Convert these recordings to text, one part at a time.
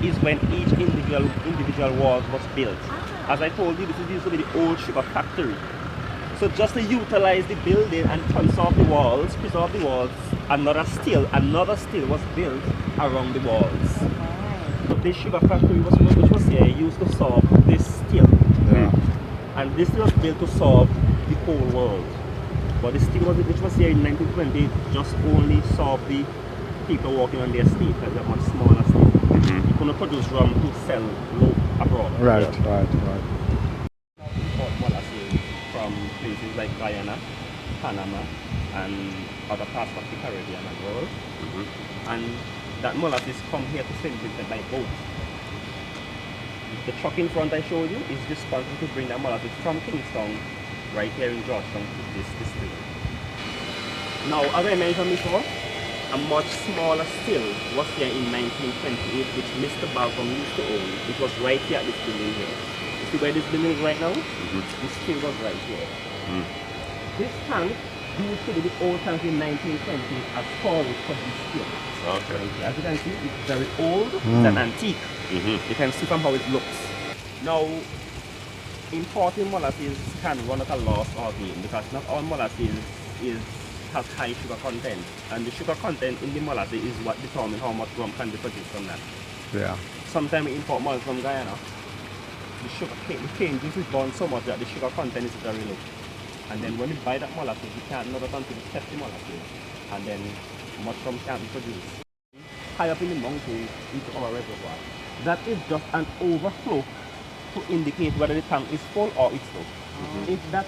is when each individual wall was built. As I told you, this is used to be the old sugar factory. So just to utilize the building and preserve the walls, another still was built around the walls. So this sugar factory which was here used to serve this still. Yeah. And this was built to serve the whole world. But the still which was here in 1920 just only served the people working on the estate, because they're much smaller still. You couldn't produce rum to sell abroad. Right. Import molasses from places like Guyana, Panama, and other parts of the Caribbean as well. And that molasses come here to St Vincent by boat. The truck in front I showed you is responsible to bring that molasses from Kingston right here in Georgetown to this distillery. Now, as I mentioned before, a much smaller still was here in 1928, which Mr. Balcom used to own. It was right here at this building here. You see where this building is right now? The still was right here. This tank used to be the old tank in 1920 as storage for this still. Okay. As you can see, it's very old, it's an antique. You can see from how it looks. Now, importing molasses can run at a loss or gain, because not all molasses has high sugar content, and the sugar content in the molasses is what determines how much rum can be produced from that. Yeah. Sometimes we import molasses from Guyana. The cane juice is burned so much that the sugar content is very low. And then when you buy that molasses, you can't know that until you test the molasses, and then much rum can't be produced. High up in the mountains into our reservoir. That is just an overflow to indicate whether the tank is full or it's low. If that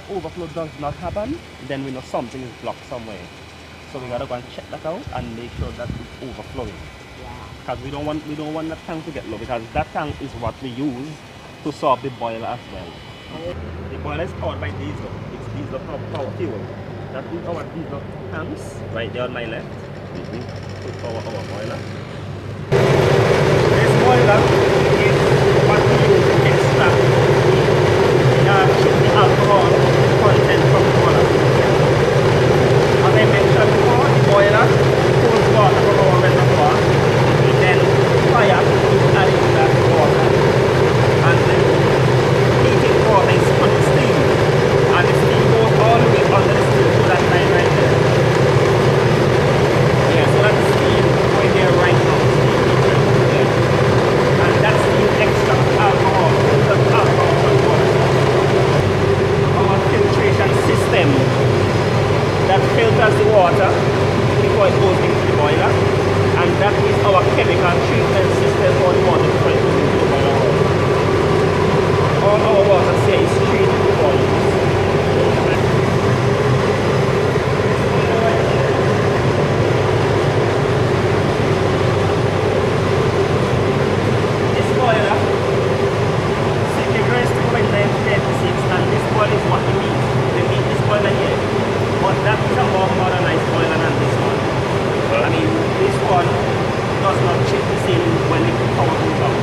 overflow does not happen, then we know something is blocked somewhere. So we gotta go and check that out and make sure that it's overflowing. Because we don't want that tank to get low, because that tank is what we use to serve the boiler as well. The boiler is powered by diesel. It's diesel power fuel. That is our diesel tanks right there on my left. To power our boiler. This boiler is what we use to extract the alcohol content from the molasses. As I mentioned before, the boiler pulls water from our reservoir, then fire is added to that water, and then heating water is put to steam, and the steam goes all the way under the steam to that line right there. Yeah, so that's steam going there right now. And that steam extracts alcohol, the alcohol from water. Our filtration system that filters the water before it goes into the boiler, and that is our chemical treatment system for the water before it goes into the boiler. All our water here is treated before use. This boiler integrates to 1936, and this boiler is what we need. We need this boiler here, but that is a more modernized boiler than this one. I mean, this one does not check the same when the power goes out.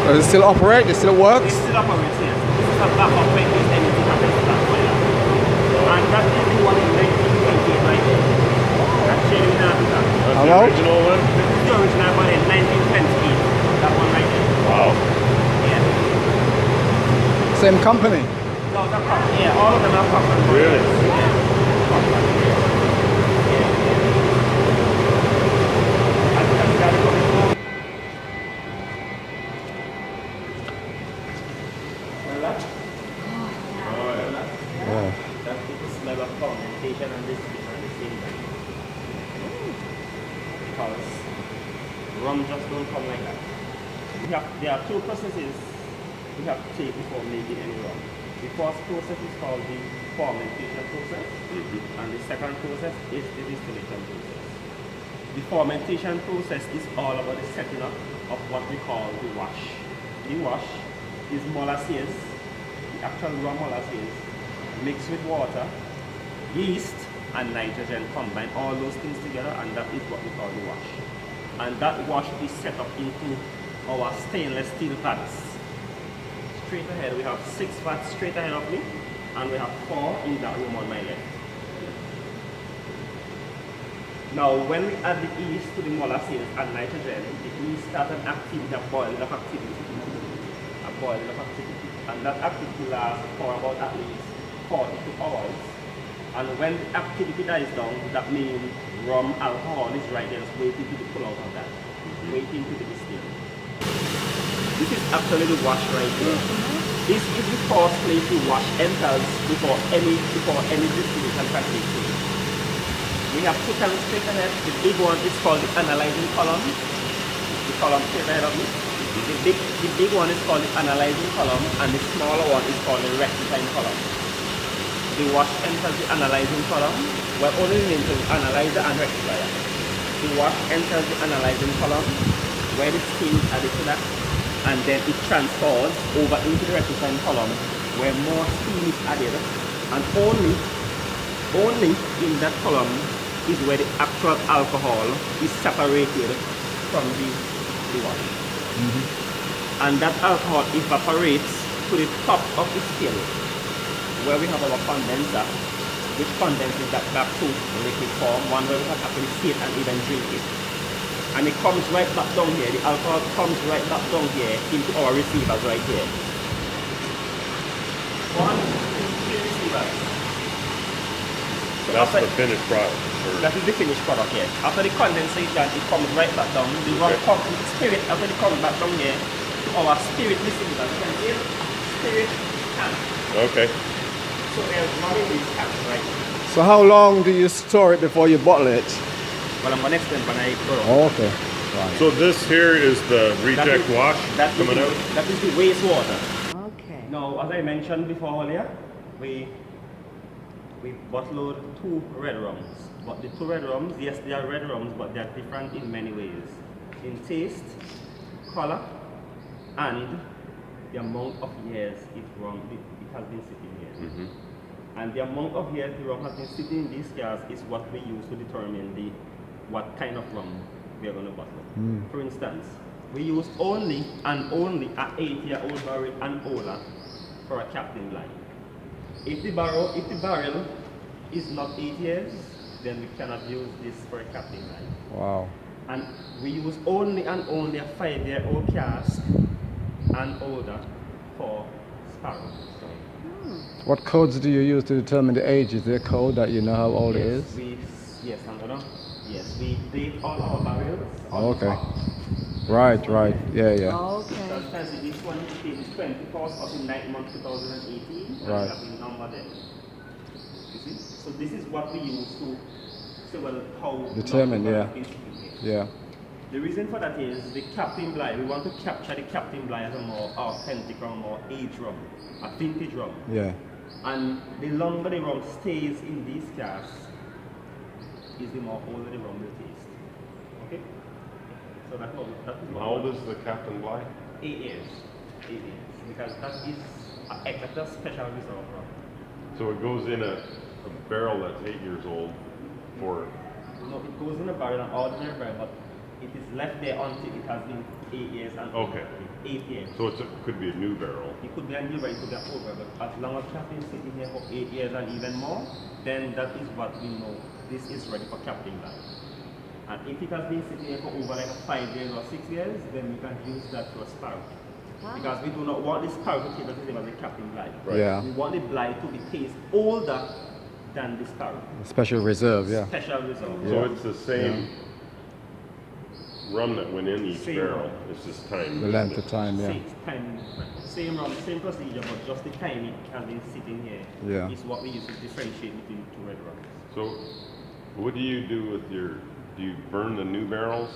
Does it still operate? It still works? It still operates, yes. This is a backup when anything happens to that boiler. And that is the one in 1928 right there. That's shading in Africa. That's the original one? This is the original one in 1928. That one right there. Wow. Yeah. Same company? No, they're company. Yeah, all of them are company. Really? Yeah. Company. Yeah. And that's coming home. That is the smell of fermentation and distillation at the same time. Because rum just don't come like that. There are two processes we have to take before making any rum. The first process is called the fermentation process, and the second process is the distillation process. The fermentation process is all about the setting up of what we call the wash. The wash is molasses, the actual raw molasses, mixed with water, yeast, and nitrogen, combine all those things together, and that is what we call the wash. And that wash is set up into our stainless steel vats. Straight ahead, we have 6 vats straight ahead of me, and we have 4 in that room on my left. Now, when we add the yeast to the molasses and nitrogen, the yeast starts an activity, a boiling of activity. A boiling of activity. And that activity lasts for about at least 42 hours. And when the activity dies down, that means rum alcohol is right there, just waiting to be pulled out of that. Waiting to be distilled. This is actually the wash right here. This is the first place the wash enters before any distillation can take place. We have two tanks straight ahead. The big one is called the analyzing column. The column straight ahead of me. The big one is called the analyzing column, and the smaller one is called the rectifying column. The wash enters the analyzing column. We're only named to analyzer and rectifier. The wash enters the analyzing column, where the steam is added to that, and then it transfers over into the rectifying column, where more steam is added, and only in that column is where the actual alcohol is separated from the wash. And that alcohol evaporates to the top of the still, where we have our condenser, which condenses that back to liquid form, one where we can actually see it and even drink it. And it comes right back down here, the alcohol comes right back down here into our receivers right here. 1, 2, 3 receivers. So that's the finished product. That is the finished product here. After the condensation, it comes right back down. The rum comes, the spirit, after it comes back down here, to our spirit receivers. You can see it? Spirit tank. Okay. So we are running these tanks right here. So how long do you store it before you bottle it? Well, I'm going to explain when I go. Oh, okay. Right. So this here is the reject wash coming out? That is the wastewater. Okay. Now, as I mentioned before earlier, we bottled 2 red rums. But the 2 red rums, yes, they are red rums, but they are different in many ways. In taste, color, and the amount of years it has been sitting here. And the amount of years the rum has been sitting in these cars is what we use to determine what kind of rum we are going to bottle. For instance, we use only an 8-year-old barrel and older for a captain blind. If the barrel is not 8 years, then we cannot use this for a captain blind. Wow. And we use only a 5-year-old cask and older for Sparrow. What codes do you use to determine the age? Is there a code that you know how old it is? We date all our barrels. Oh, okay. Right. Yeah. Okay. Sometimes this one is 21st of the 9th month 2018. And Right. we have the number there. You see? So this is what we use to say, well, how Determine, long yeah. the barrel is. Yeah. The reason for that is the captain blind. We want to capture the captain blind as a more authentic or more aged rum, a vintage rum. Yeah. And the longer the rum stays in these casks, is the more older the rum will taste. Okay? So that is How old is the Captain Bligh? 8 years. 8 years. Because that is a special reserve rum. So it goes in a barrel that's 8 years old for... No, it goes in a barrel, an ordinary barrel, but it is left there until it has been 8 years and Okay. 8 years. So it could be a new barrel. It could be a new barrel, it could be an old barrel, but as long as it has been sitting here for 8 years and even more, then that is what we know. This is ready for captain blind. And if it has been sitting here for over like 5 years or 6 years, then we can use that to a Sparrow. Wow. Because we do not want this Sparrow to taste the same as the captain blind. Right. Yeah. We want the blind to be taste older than the Sparrow. Special reserve, yeah. Special reserve. So it's the same rum that went in each Same barrel. rum. It's just time. The length of time, yeah. Same rum, same procedure, but just the time it has been sitting here Yeah. is what we use to differentiate between the 2 red rums. So what do you do with do you burn the new barrels?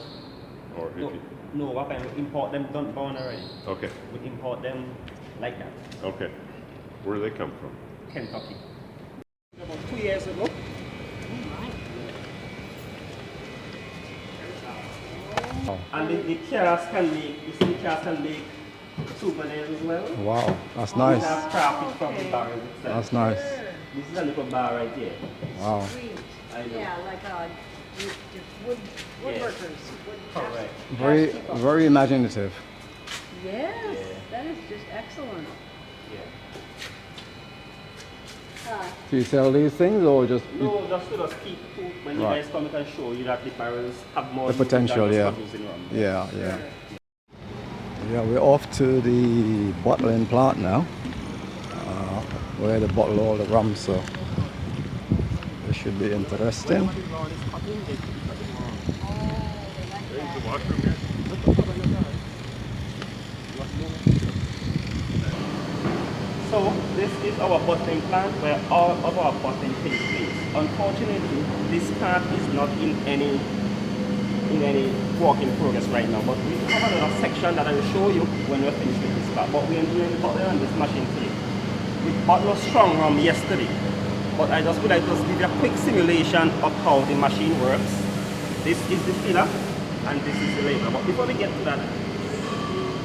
Or if you... No, what kind? We import them, don't burn already. Okay. We import them like that. Okay. Where do they come from? Kentucky. About 2 years ago. Oh. And the cask can make souvenirs as well. Wow. That's These nice. are crafted from the Okay. barrel itself. That's nice. This is a little bar right here. Wow. Sweet. I know. Yeah, like woodworkers. Correct. Very imaginative. Yes, Yeah. that is just excellent. Yeah. Do you sell these things or just No, just to just keep food. When you Right. guys come, we can show you that the barrels have more the potential? than just Yeah. producing rum. Yeah, yeah. Yeah, we're off to the bottling plant now, where they bottle all the rum, so this should be interesting. There's the washroom here. So this is our bottling plant where all of our bottling takes place. Unfortunately, this part is not in any work in progress right now, but we have another section that I will show you when we're finished with this part. But we are doing the bottling on this machine today. We bottled strong rum yesterday, but I just would like to just give you a quick simulation of how the machine works. This is the filler and this is the label. But before we get to that,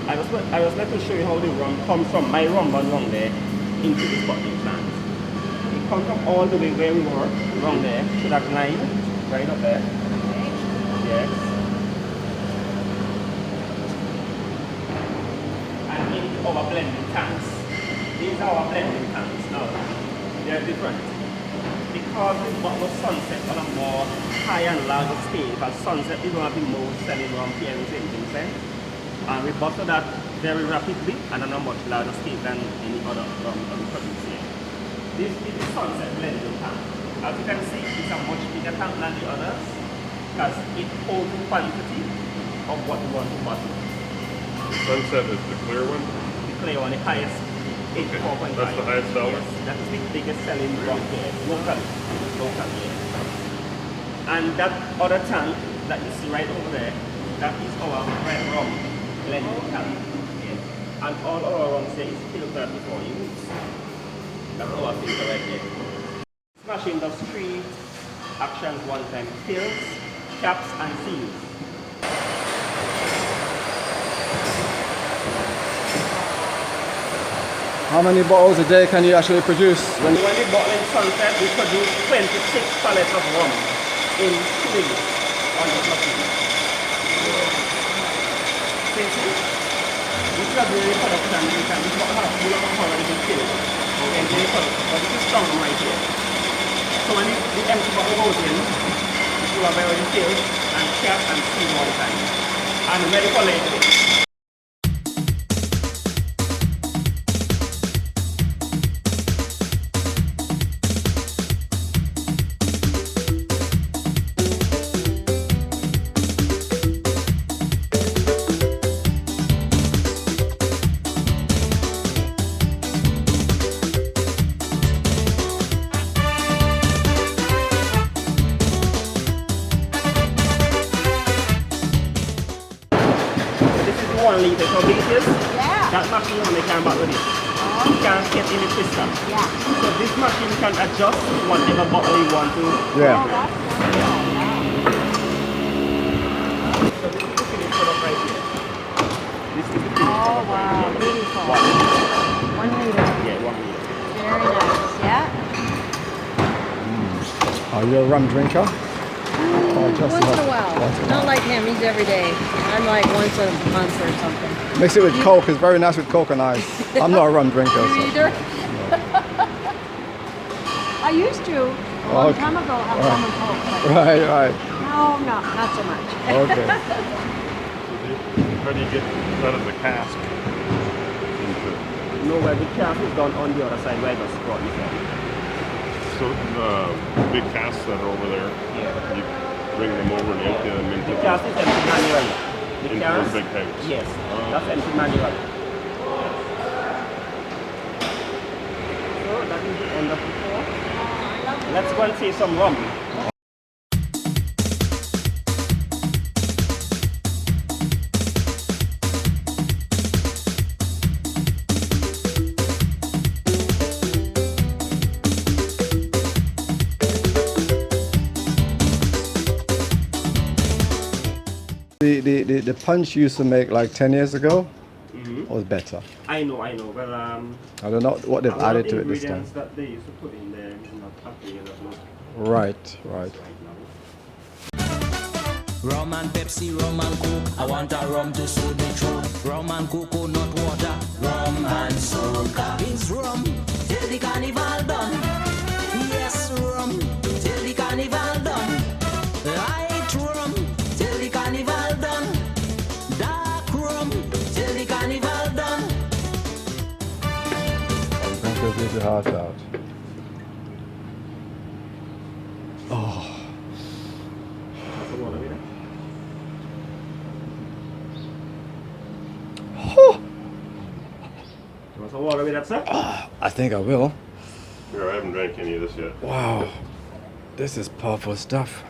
I was like to show you how the rum comes from my rum bun wrong there into this bottling plant. It comes from all the way where we were, wrong there, to that line, right up there. Yes. And into our blending tanks. These are our blending tanks now. They're different. Because we bottle Sunset on a more high and larger scale, because Sunset is one of the most selling rum here in St Vincent. And we bottle that very rapidly and on a much larger scale than any other rum that we produce here. This is the Sunset blending tank. As you can see, it's a much bigger tank than the others because it holds the quantity of what we want to bottle. The Sunset is the clear one? The clear one, the highest, 84.5. That's the highest seller? Yes, that is the biggest selling rum here, locally. Yes. And that other tank that you see right over there, that is our red rum blending tank. Yes. And all our rums here is filtered before use. That's our filter right here. This machine does 3 actions one time: fills, caps, and seals. How many bottles a day can you actually produce? When we bottle Sunset, we produce 26 pallets of rum in 2 days on this machine. This is a very production, you can just have full of already been filled. Okay, very production, but this is strong right here. So when the empty bottle goes in, you have already filled and capped and sealed all the time. And ready for labeling. This is the 1 liter. So big it is? Yeah. That machine only can bottle this. You can't get in the system. Yeah. So this machine can adjust whatever bottle you want to. Yeah. So this is the finished product right here. This is the finished Oh, product wow. right here. Beautiful. 1 liter. 1 liter. Yeah, 1 liter. Very nice. Yeah. Are you a rum drinker? just Once in a once while. in a Not while. like him. He's every day. I'm like once a month or something. Mix it with Coke. It's very nice with Coke and ice. I'm not a rum drinker. You So. either? I used to a long Okay. time ago have rum and Coke, but Right, right. no, not so much. Okay. How do you get out of the cask into? No, where the cask is done on the other side where I just brought you from. So the big casks that are over there, Yeah. you bring them over and empty them into The cask is empty manually. The into cask, those big tanks. yes, that's empty manually. So that is the end of the pour. Let's go and see some rum. The punch you used to make like 10 years ago was better. I know. Well, I don't know what they've a lot of added to it this time. ingredients that they used to put in there is not available Right, right. right now. Rum and Pepsi, rum and Coke. I want a rum to soothe me throat. Rum and coconut water. Rum and soca. It's rum till the carnival done. carnival done. Light rum till the carnival done. Dark rum till the carnival done. Drink this with your heart out. Oh. What's the water with it? You want some water with that, sir? I think I will. Here, I haven't drank any of this yet. Wow. This is powerful stuff.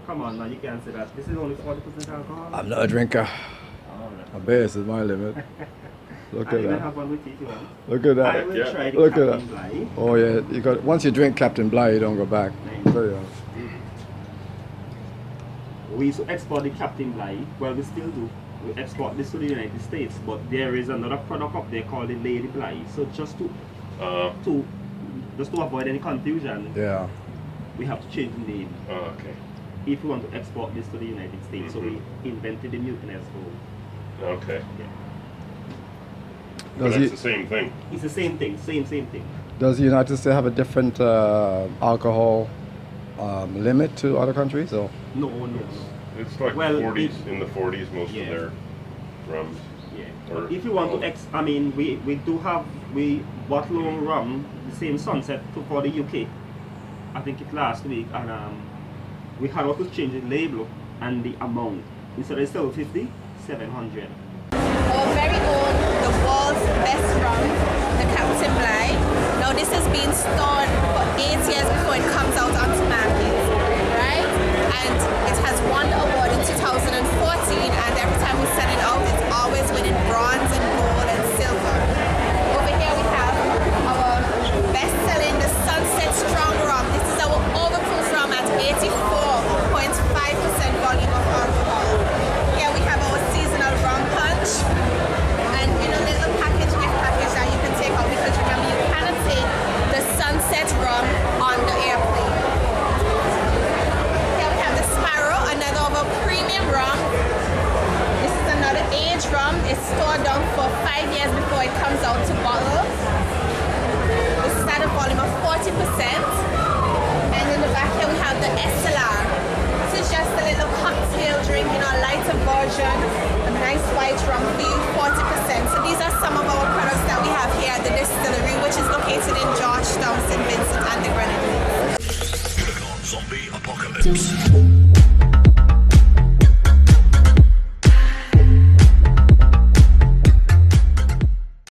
Come on, now you can't say that. This is only 40% alcohol. I'm not a drinker. Oh, My base is my limit. Look I at even that. have one with you if you want. Look at I that. will Yeah. try the Look at Captain that. Bligh. Oh yeah, you got. Once you drink Captain Bligh, you don't go back. Very honest. We used to export the Captain Bligh. Well, we still do. We export this to the United States, but there is another product up there called the Lady Bligh. So just to avoid any confusion, Yeah. we have to change the name Okay. if we want to export this to the United States. So we invented the Mutineers Gold. Okay. Yeah. But Does it's he, the same thing. It's the same thing, same thing. does the United States have a different alcohol limit to other countries? Or No. It's like Well, 40s, in the 40s, most Yeah. of their rums. Yeah. Or- If you want to we do have, we bottle our rum, the same Sunset for the UK. I think it last week, and we had also change the label and the amount. Instead of 750, 700. Our very own, the world's best rum, the Captain Bligh. Now this has been stored for 8 years before it comes out onto market, right? And it has won the award in 2014, and every time we send it out, it's always winning bronze and gold and silver. Over here we have our best-selling, the Sunset Strong Rum. This is our overproof rum at 84.5% volume of alcohol. Here we have our seasonal rum punch, and little gift package that you can take out, because remember, you cannot take the Sunset rum on the airplane. Here we have the Sparrow, another of our premium rum. This is another aged rum. It's stored down for 5 years before it comes out to bottle. This is at a volume of 40%. And in the back here we have the SLR. This is just a little cocktail drink, a lighter version. A nice white rum for you, 40%. So these are some of our products that we have here at the distillery, which is located in Georgetown, St Vincent and the Grenadines. Zombie apocalypse.